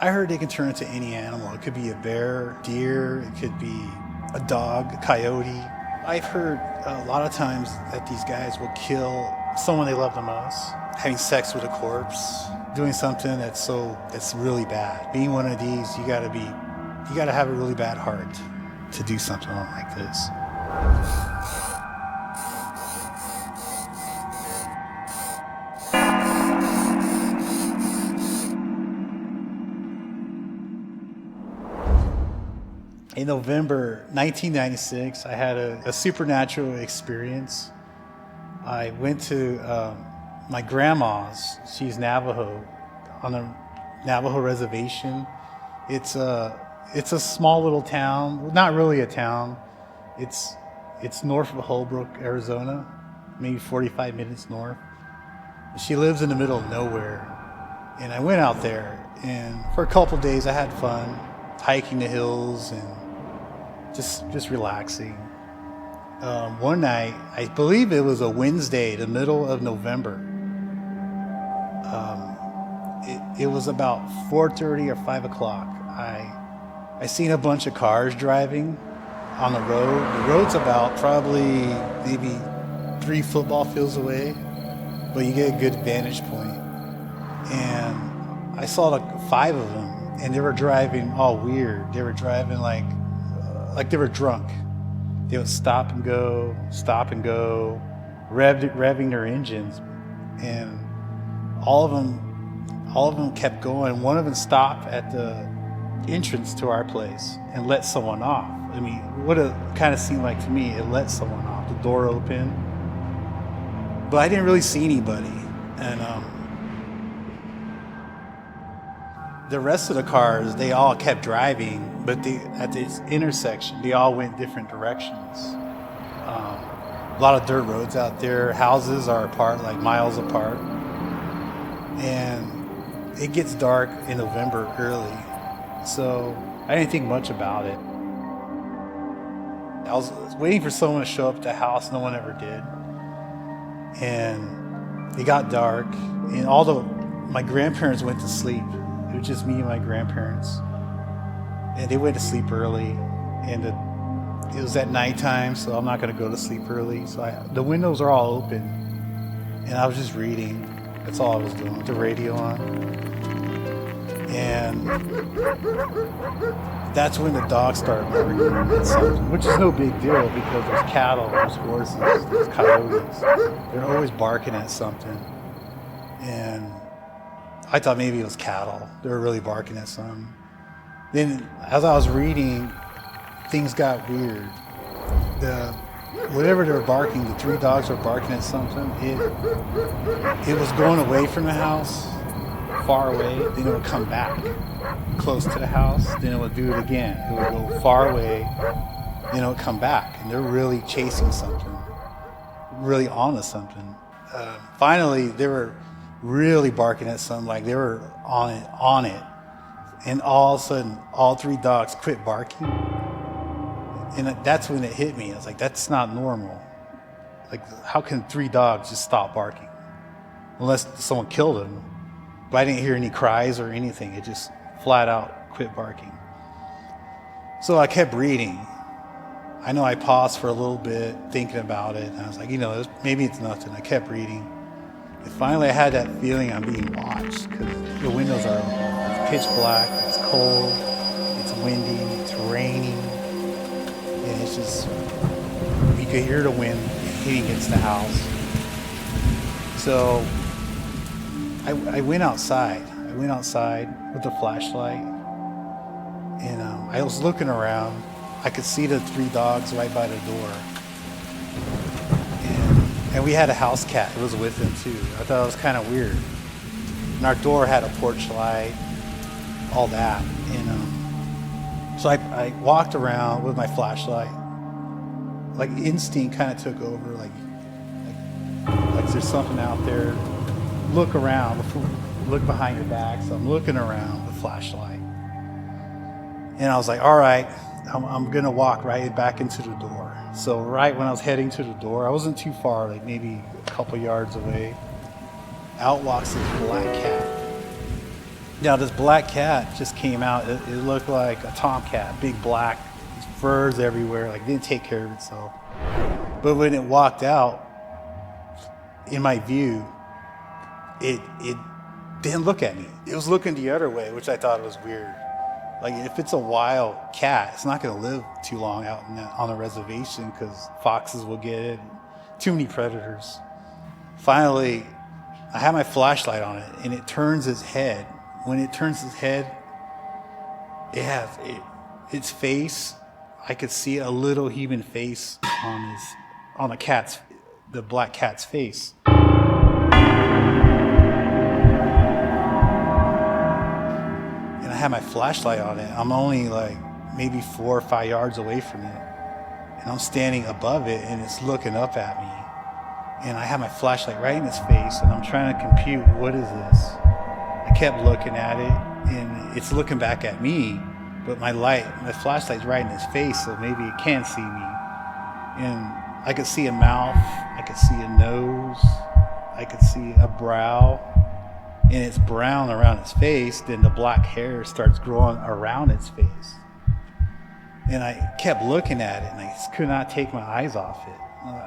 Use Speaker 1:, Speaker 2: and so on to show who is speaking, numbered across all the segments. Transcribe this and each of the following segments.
Speaker 1: I heard they can turn into any animal. It could be a bear, deer, it could be a dog, a coyote. I've heard a lot of times that these guys will kill someone they love the most, having sex with a corpse, doing something that's really bad. Being one of these, you gotta have a really bad heart to do something like this. In November 1996, I had a supernatural experience. I went to my grandma's. She's Navajo, on a Navajo reservation. It's a small little town. Well, not really a town. It's north of Holbrook, Arizona, maybe 45 minutes north. She lives in the middle of nowhere. And I went out there, and for a couple of days I had fun, hiking the hills and just relaxing. One night, I believe it was a Wednesday, the middle of November. It was about 4:30 or 5 o'clock. I seen a bunch of cars driving on the road. The road's about probably maybe 3 football fields away, but you get a good vantage point. And I saw like 5 of them, and they were driving all weird. They were driving like they were drunk. They would stop and go, revving their engines, and all of them kept going. One of them stopped at the entrance to our place and let someone off. I mean, what it kind of seemed like to me, it let someone off. The door opened, but I didn't really see anybody. And the rest of the cars, they all kept driving, but at this intersection, they all went different directions. A lot of dirt roads out there. Houses are apart, like miles apart. And it gets dark in November early, so I didn't think much about it. I was waiting for someone to show up at the house. No one ever did. And it got dark, and my grandparents went to sleep. It was just me and my grandparents. And they went to sleep early, and it was at nighttime, so I'm not going to go to sleep early. So the windows are all open, and I was just reading. That's all I was doing, with the radio on. And that's when the dogs started barking at something, which is no big deal because there's cattle, there's horses, there's coyotes. They're always barking at something. And I thought maybe it was cattle. They were really barking at something. Then, as I was reading, things got weird. Whatever they were barking, the 3 dogs were barking at something. It was going away from the house, far away. Then it would come back, close to the house. Then it would do it again. It would go far away. Then it would come back. And they're really chasing something, really onto something. Finally, they were really barking at something, like they were on it. And all of a sudden, all 3 dogs quit barking. And that's when it hit me. I was like, that's not normal. Like, how can 3 dogs just stop barking? Unless someone killed them. But I didn't hear any cries or anything. It just flat out quit barking. So I kept reading. I know I paused for a little bit, thinking about it. And I was like, maybe it's nothing. I kept reading. And finally, I had that feeling I'm being watched because the windows are open. It's pitch black, it's cold, it's windy, it's raining, and it's just, you could hear the wind hitting against the house. So I went outside. I went outside with a flashlight, and I was looking around. I could see the 3 dogs right by the door. And we had a house cat. It was with them too. I thought it was kind of weird. And our door had a porch light, all that. And so I walked around with my flashlight. Like instinct kind of took over. Like there's something out there. Look around. Look behind your back. So I'm looking around with flashlight. And I was like, all right, I'm gonna walk right back into the door. So right when I was heading to the door, I wasn't too far, like maybe a couple yards away. Out walks this black cat. Now this black cat just came out. It looked like a tomcat, big black, furs everywhere, like it didn't take care of itself. But when it walked out, in my view, it didn't look at me. It was looking the other way, which I thought was weird. Like if it's a wild cat, it's not going to live too long out on a reservation because foxes will get it. Too many predators. Finally, I had my flashlight on it, and it turns its head. When it turns its head, it has its face. I could see a little human face on the black cat's face. And I had my flashlight on it. I'm only like maybe 4 or 5 yards away from it. And I'm standing above it, and it's looking up at me. And I have my flashlight right in its face, and I'm trying to compute, what is this? I kept looking at it, and it's looking back at me, but my flashlight's right in its face, so maybe it can't see me. And I could see a mouth, I could see a nose, I could see a brow, and it's brown around its face. Then the black hair starts growing around its face. And I kept looking at it, and I just could not take my eyes off it.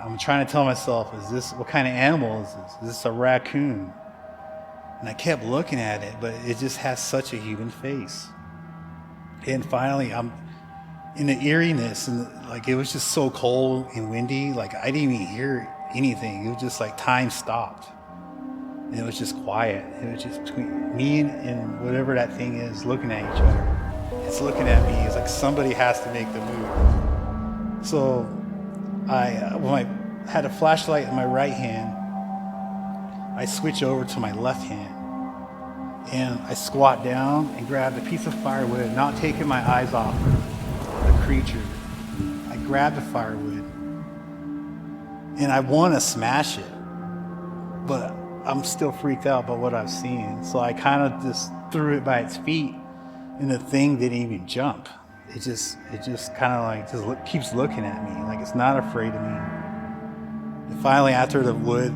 Speaker 1: I'm trying to tell myself, what kind of animal is this? Is this a raccoon? And I kept looking at it, but it just has such a human face. And finally, I'm in the eeriness, and like it was just so cold and windy, like I didn't even hear anything. It was just like time stopped. And it was just quiet. It was just between me and whatever that thing is looking at each other. It's looking at me. It's like somebody has to make the move. So when I had a flashlight in my right hand, I switch over to my left hand. And I squat down and grabbed a piece of firewood, not taking my eyes off the creature. I grabbed the firewood, and I want to smash it, but I'm still freaked out by what I've seen. So I kind of just threw it by its feet, and the thing didn't even jump. It just kind of like keeps looking at me, like it's not afraid of me. And finally, after the wood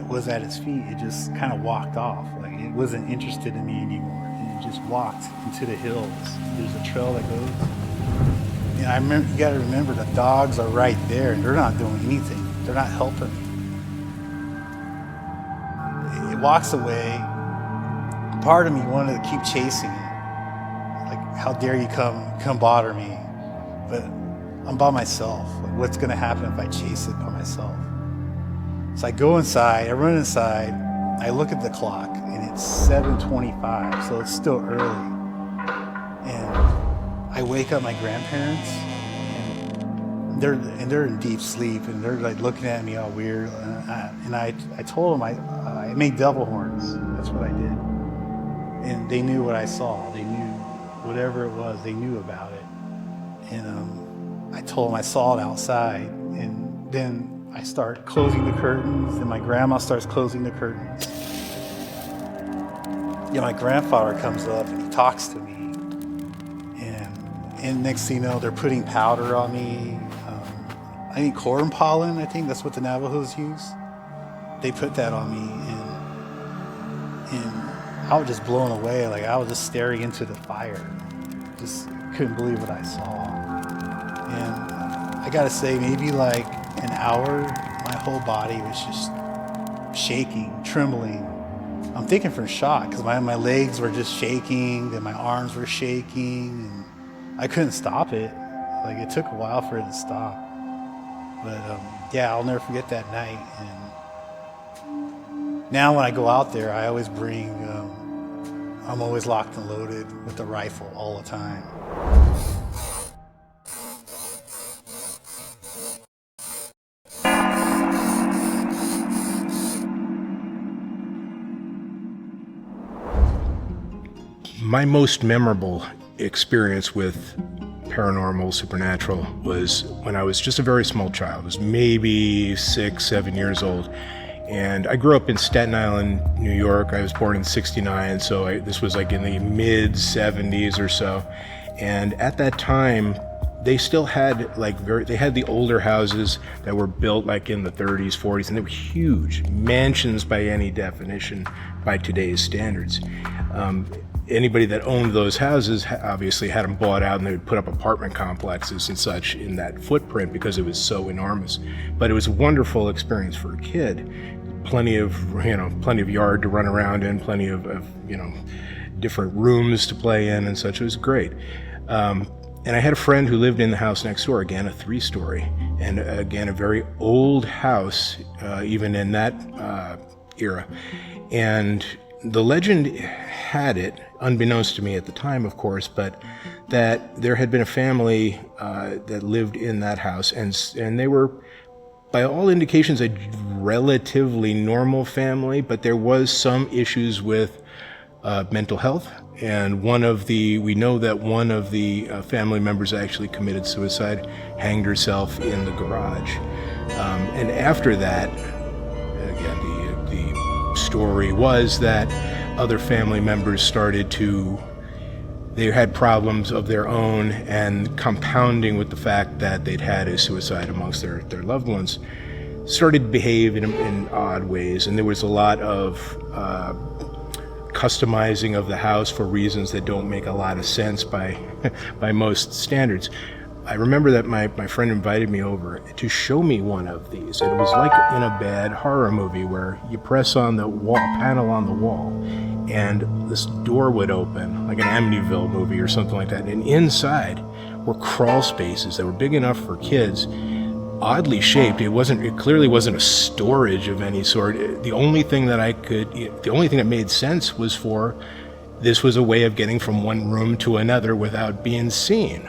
Speaker 1: was at its feet, it just kind of walked off. Like it wasn't interested in me anymore. And it just walked into the hills. There's a trail that goes. And you got to remember, the dogs are right there, and they're not doing anything. They're not helping me. It walks away. Part of me wanted to keep chasing it. Like, how dare you come bother me? But I'm by myself. Like, what's going to happen if I chase it by myself? So I go inside, I run inside, I look at the clock, and it's 7:25, so it's still early. And I wake up my grandparents, and they're in deep sleep, and they're like looking at me all weird. And I told them I made devil horns. That's what I did. And they knew what I saw. They knew whatever it was. They knew about it. And I told them I saw it outside, and then I start closing the curtains, and my grandma starts closing the curtains. Yeah, my grandfather comes up and he talks to me, and next thing you know, they're putting powder on me. I think corn pollen. I think that's what the Navajos use. They put that on me, and I was just blown away. Like I was just staring into the fire, just couldn't believe what I saw. And I gotta say, maybe like an hour, my whole body was just shaking, trembling. I'm thinking from shock, because my legs were just shaking, and my arms were shaking, and I couldn't stop it. Like it took a while for it to stop. But yeah, I'll never forget that night. And now when I go out there, I always bring, I'm always locked and loaded with the rifle all the time.
Speaker 2: My most memorable experience with paranormal, supernatural, was when I was just a very small child. I was maybe 6, 7 years old. And I grew up in Staten Island, New York. I was born in '69, so this was like in the mid-'70s or so. And at that time, they still had they had the older houses that were built like in the 30s, 40s, and they were huge mansions by any definition, by today's standards. Anybody that owned those houses obviously had them bought out, and they would put up apartment complexes and such in that footprint because it was so enormous. But it was a wonderful experience for a kid. Plenty of yard to run around in, plenty of different rooms to play in and such. It was great. And I had a friend who lived in the house next door, again, a 3-story, and again, a very old house, even in that era. And the legend had it, unbeknownst to me at the time, of course, but that there had been a family that lived in that house, and they were, by all indications, a relatively normal family, but there was some issues with mental health. And we know that one of the family members actually committed suicide, hanged herself in the garage. And after that, again, the story was that other family members they had problems of their own, and compounding with the fact that they'd had a suicide amongst their loved ones, started to behave in odd ways. And there was a lot of customizing of the house for reasons that don't make a lot of sense by most standards. I remember that my friend invited me over to show me one of these. And it was like in a bad horror movie where you press on the panel on the wall, and this door would open, like an Amityville movie or something like that. And inside were crawl spaces that were big enough for kids, oddly shaped. It clearly wasn't a storage of any sort. The only thing that made sense was this was a way of getting from one room to another without being seen.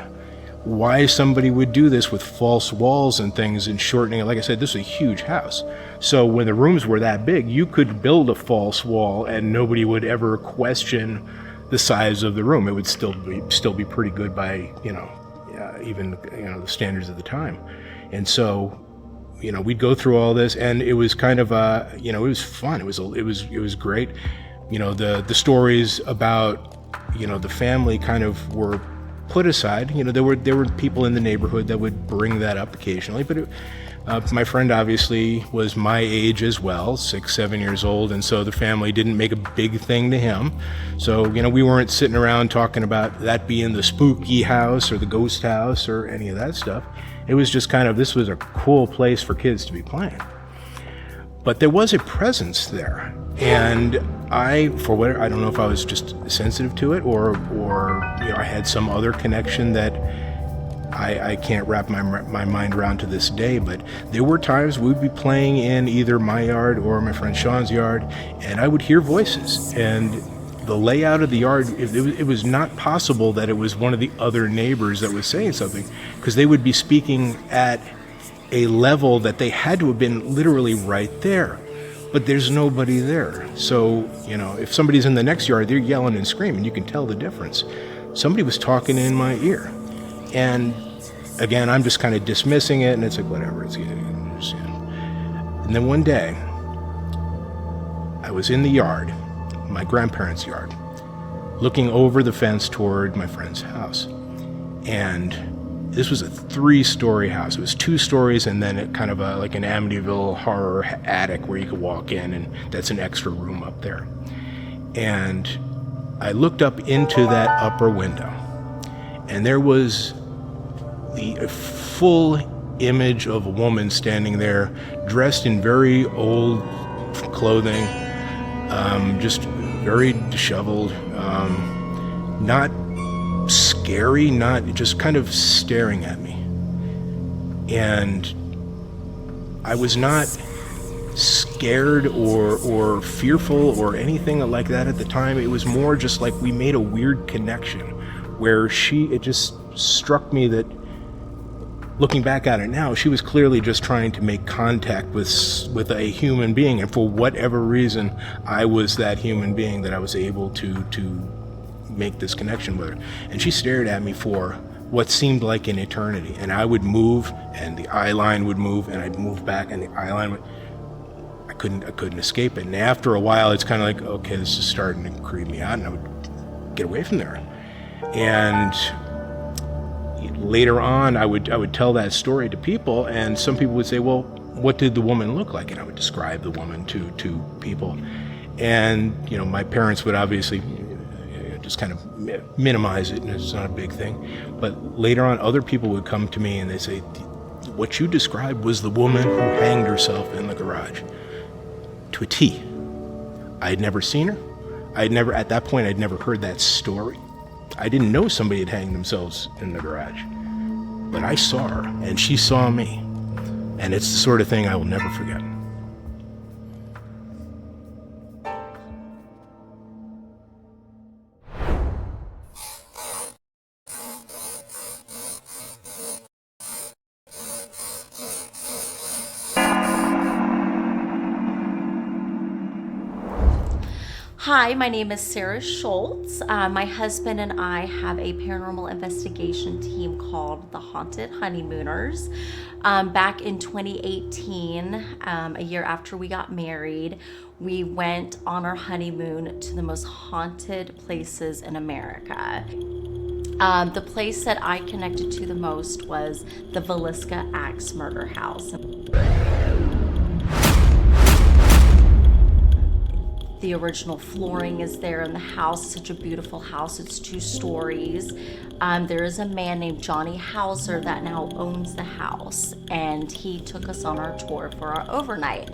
Speaker 2: Why somebody would do this with false walls and things and shortening it. Like I said, this is a huge house. So when the rooms were that big, you could build a false wall and nobody would ever question the size of the room. It would still be pretty good by, even the standards of the time. And so, we'd go through all this, and it was kind of, it was fun. It was great. The stories about, the family kind of were put aside. There were people in the neighborhood that would bring that up occasionally, but my friend obviously was my age as well, 6, 7 years old, and so the family didn't make a big thing to him. So, we weren't sitting around talking about that being the spooky house or the ghost house or any of that stuff. It was just this was a cool place for kids to be playing. But there was a presence there. And I don't know if I was just sensitive to it or I had some other connection that I can't wrap my mind around to this day. But there were times we'd be playing in either my yard or my friend Sean's yard, and I would hear voices. And the layout of the yard, it was not possible that it was one of the other neighbors that was saying something, because they would be speaking at a level that they had to have been literally right there. But there's nobody there. So, if somebody's in the next yard, they're yelling and screaming. You can tell the difference. Somebody was talking in my ear. And again, I'm just kind of dismissing it, and it's like, whatever. And then one day, I was in the yard, my grandparents' yard, looking over the fence toward my friend's house. And this was a 3-story house. It was 2 stories and then it kind of like an Amityville horror attic where you could walk in, and that's an extra room up there. And I looked up into that upper window, and there was the full image of a woman standing there, dressed in very old clothing, just very disheveled, not scary, not just kind of staring at me. And I was not scared or fearful or anything like that at the time. It was more just like we made a weird connection where it just struck me that, looking back at it now, she was clearly just trying to make contact with a human being, and for whatever reason, I was that human being that I was able to make this connection with her. And she stared at me for what seemed like an eternity, and I would move, and the eye line would move, and I'd move back, and the eye line would... I couldn't escape it. And after a while, it's kind of like, okay, this is starting to creep me out, and I would get away from there. And later on, I would tell that story to people, and some people would say, well, what did the woman look like? And I would describe the woman to people. And, my parents would obviously just kind of minimize it, and it's not a big thing. But later on, other people would come to me and they say, what you described was the woman who hanged herself in the garage. To a T. I had never seen her. At that point, I'd never heard that story. I didn't know somebody had hanged themselves in the garage. But I saw her, and she saw me. And it's the sort of thing I will never forget.
Speaker 3: Hi, my name is Sarah Schultz. My husband and I have a paranormal investigation team called the Haunted Honeymooners. Back in 2018, a year after we got married, we went on our honeymoon to the most haunted places in America. The place that I connected to the most was the Villisca Axe Murder House. The original flooring is there in the house. Such a beautiful house. It's 2 stories. There is a man named Johnny Hauser that now owns the house, and he took us on our tour for our overnight.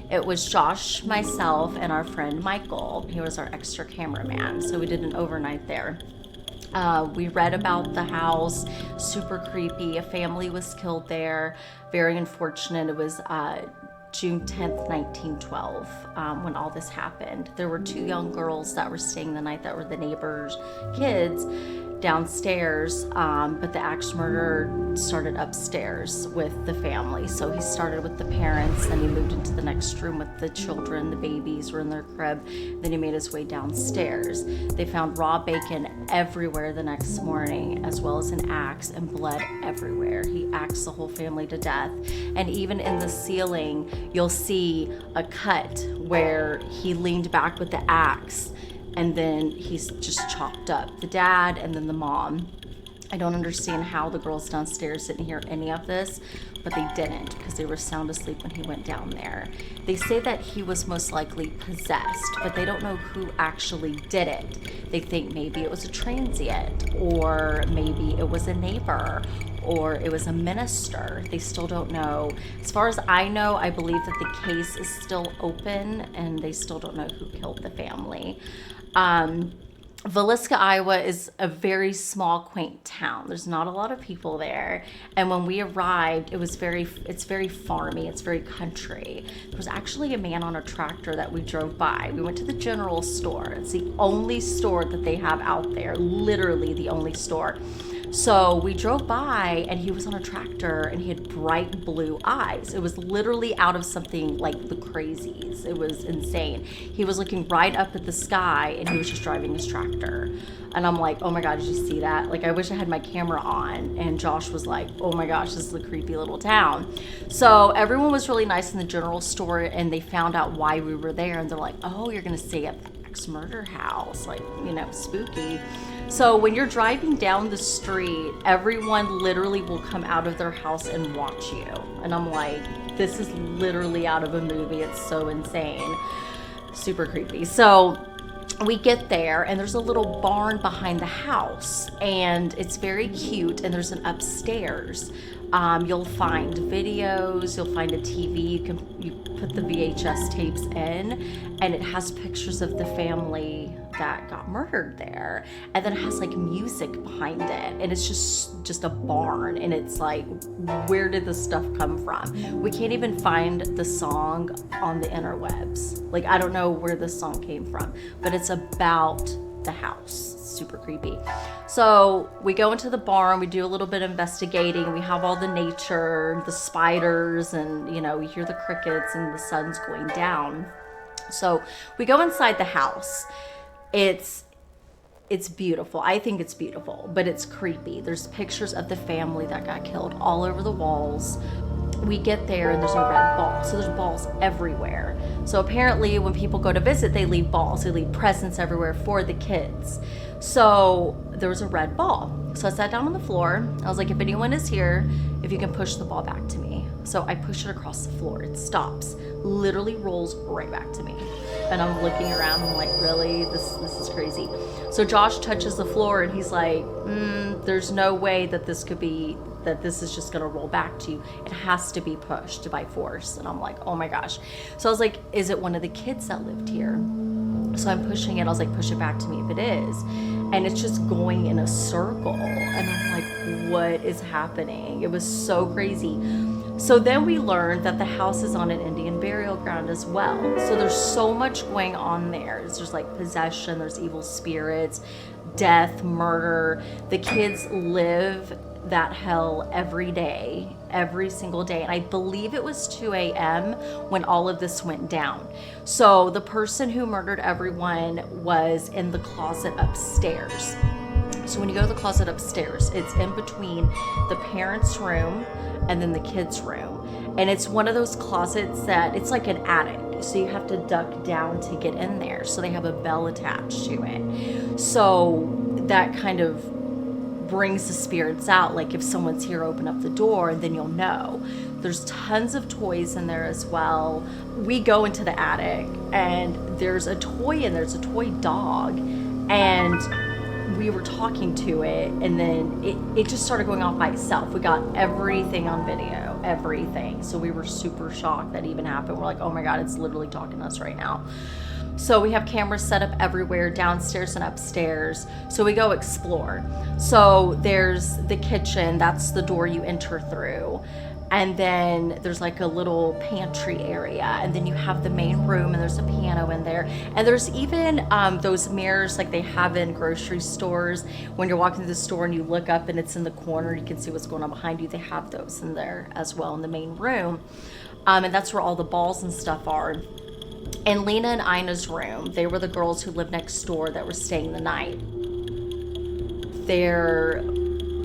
Speaker 3: It was Josh, myself, and our friend Michael. He was our extra cameraman, so we did an overnight there. We read about the house, super creepy. A family was killed there. Very unfortunate. It was June 10th, 1912, when all this happened. There were 2 young girls that were staying the night that were the neighbors' kids downstairs, but the axe murder started upstairs with the family. So he started with the parents, then he moved into the next room with the children. The babies were in their crib. Then he made his way downstairs. They found raw bacon everywhere the next morning, as well as an axe and blood everywhere. He axed the whole family to death. And even in the ceiling, you'll see a cut where he leaned back with the axe, and then he's just chopped up the dad and then the mom. I don't understand how the girls downstairs didn't hear any of this, but they didn't, because they were sound asleep when he went down there. They say that he was most likely possessed, but they don't know who actually did it. They think maybe it was a transient, or maybe it was a neighbor, or it was a minister. They still don't know. As far as I know, I believe that the case is still open, and they still don't know who killed the family. Villisca, Iowa is a very small, quaint town. There's not a lot of people there. And when we arrived, it's very farmy, it's very country. There was actually a man on a tractor that we drove by. We went to the general store. It's the only store that they have out there, literally the only store. So we drove by, and he was on a tractor, and he had bright blue eyes. It was literally out of something like The Crazies. It was insane. He was looking right up at the sky, and he was just driving his tractor. And I'm like, oh my God, did you see that? Like, I wish I had my camera on. And Josh was like, oh my gosh, this is a creepy little town. So everyone was really nice in the general store, and they found out why we were there. And they're like, oh, you're gonna stay at the Axe Murder House, like, spooky. So when you're driving down the street, everyone literally will come out of their house and watch you. And I'm like, this is literally out of a movie. It's so insane. Super creepy. So we get there, and there's a little barn behind the house, and it's very cute, and there's an upstairs. You'll find videos, you'll find a TV, you put the VHS tapes in, and it has pictures of the family that got murdered there. And then it has like music behind it, and it's just a barn, and it's like, where did this stuff come from? We can't even find the song on the interwebs. Like, I don't know where this song came from, but it's about the house. Super creepy. So we go into the barn, we do a little bit of investigating, we have all the nature, the spiders, and we hear the crickets, and the sun's going down. So we go inside the house. It's beautiful. I think it's beautiful, but it's creepy. There's pictures of the family that got killed all over the walls. We get there, and there's a red ball. So there's balls everywhere. So apparently when people go to visit, they leave balls. They leave presents everywhere for the kids. So there was a red ball. So I sat down on the floor. I was like, if anyone is here, if you can push the ball back to me. So I push it across the floor. It stops, literally rolls right back to me. And I'm looking around. I'm like, really? This is crazy. So Josh touches the floor and he's like, there's no way that this is just going to roll back to you. It has to be pushed by force. And I'm like, oh my gosh. So I was like, is it one of the kids that lived here? So I'm pushing it. I was like, push it back to me if it is. And it's just going in a circle. And I'm like, what is happening? It was so crazy. So then we learned that the house is on an Indian burial ground as well. So there's so much going on there. There's like possession, there's evil spirits, death, murder. The kids live that hell every day, every single day. And I believe it was 2 a.m. when all of this went down. So the person who murdered everyone was in the closet upstairs. So when you go to the closet upstairs, it's in between the parents' room and then the kids' room. And it's one of those closets that it's like an attic. So you have to duck down to get in there. So they have a bell attached to it. So that kind of brings the spirits out. Like if someone's here, open up the door and then you'll know. There's tons of toys in there as well. We go into the attic and there's a toy in there. There's a toy dog. And we were talking to it and then it just started going off by itself. We got everything on video, everything. So we were super shocked that even happened. We're like, oh my God, it's literally talking to us right now. So we have cameras set up everywhere, downstairs and upstairs. So we go explore. So there's the kitchen, that's the door you enter through. And then there's like a little pantry area. And then you have the main room and there's a piano in there. And there's even those mirrors like they have in grocery stores. When you're walking through the store and you look up and it's in the corner, you can see what's going on behind you. They have those in there as well in the main room. And that's where all the balls and stuff are. And Lena and Ina's room, they were the girls who lived next door that were staying the night. There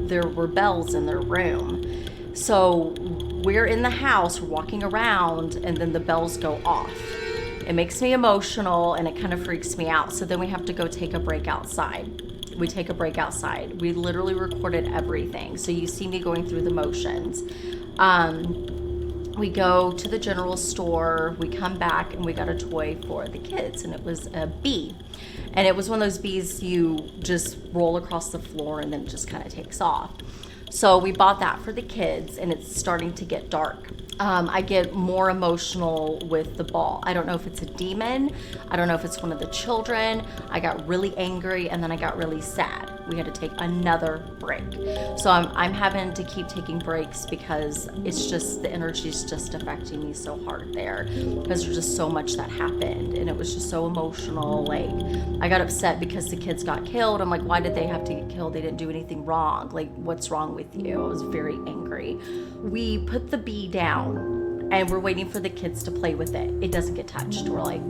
Speaker 3: were bells in their room. So we're in the house, we're walking around, and then the bells go off. It makes me emotional and it kind of freaks me out. So then we have to go take a break outside. We take a break outside. We literally recorded everything. So you see me going through the motions. We go to the general store, we come back and we got a toy for the kids and it was a bee. And it was one of those bees you just roll across the floor and then it just kind of takes off. So we bought that for the kids and it's starting to get dark. I get more emotional with the ball. I don't know if it's a demon. I don't know if it's one of the children. I got really angry and then I got really sad. We had to take another break. So I'm having to keep taking breaks because it's just, the energy is just affecting me so hard there because there's just so much that happened and it was just so emotional. Like I got upset because the kids got killed. I'm like, why did they have to get killed? They didn't do anything wrong. Like, what's wrong with you? I was very angry. We put the bee down and we're waiting for the kids to play with it. It doesn't get touched. We're like,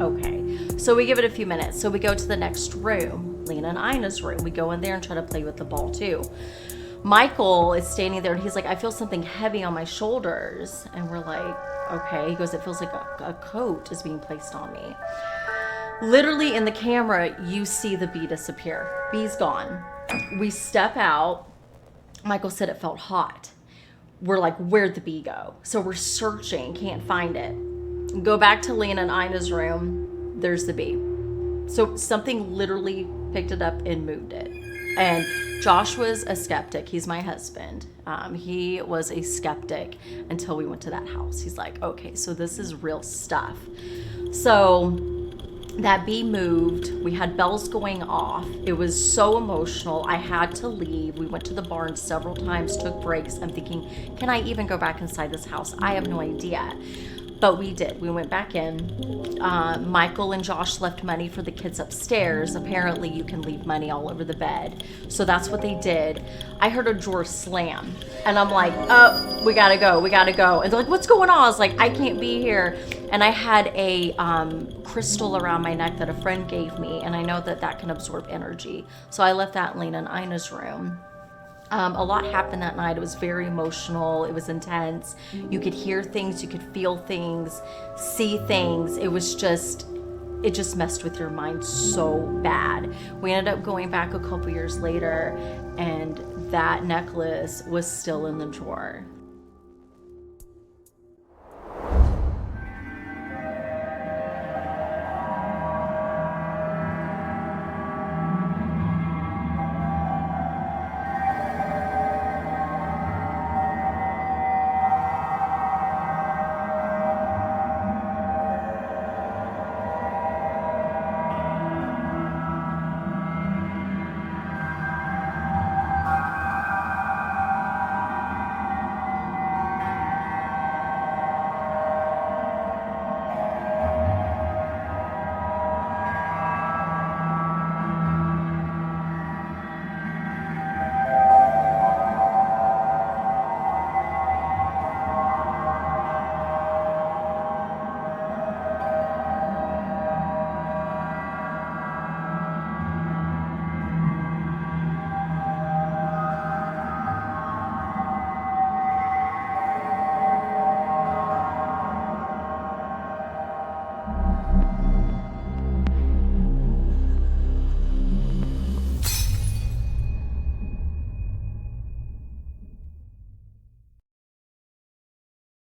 Speaker 3: okay. So we give it a few minutes. So we go to the next room, Lena and Ina's room. We go in there and try to play with the ball too. Michael is standing there and he's like, I feel something heavy on my shoulders. And we're like, okay. He goes, it feels like a coat is being placed on me. Literally in the camera, you see the bee disappear. Bee's gone. We step out. Michael said it felt hot. We're like, where'd the bee go? So we're searching, can't find it. Go back to Lena and Ina's room. There's the bee. So something literally picked it up and moved it. And Josh was a skeptic. He's my husband. He was a skeptic until we went to that house. He's like, okay, so this is real stuff. So that bee moved. We had bells going off. It was so emotional. I had to leave. We went to the barn several times, took breaks. I'm thinking, can I even go back inside this house? I have no idea. But we did. We went back in. Michael and Josh left money for the kids upstairs. Apparently you can leave money all over the bed. So that's what they did. I heard a drawer slam. And I'm like, oh, we gotta go. And they're like, what's going on? I was like, I can't be here. And I had a crystal around my neck that a friend gave me. And I know that can absorb energy. So I left that in Lena and Ina's room. A lot happened that night. It was very emotional. It was intense. You could hear things, you could feel things, see things. It just messed with your mind so bad. We ended up going back a couple years later and that necklace was still in the drawer.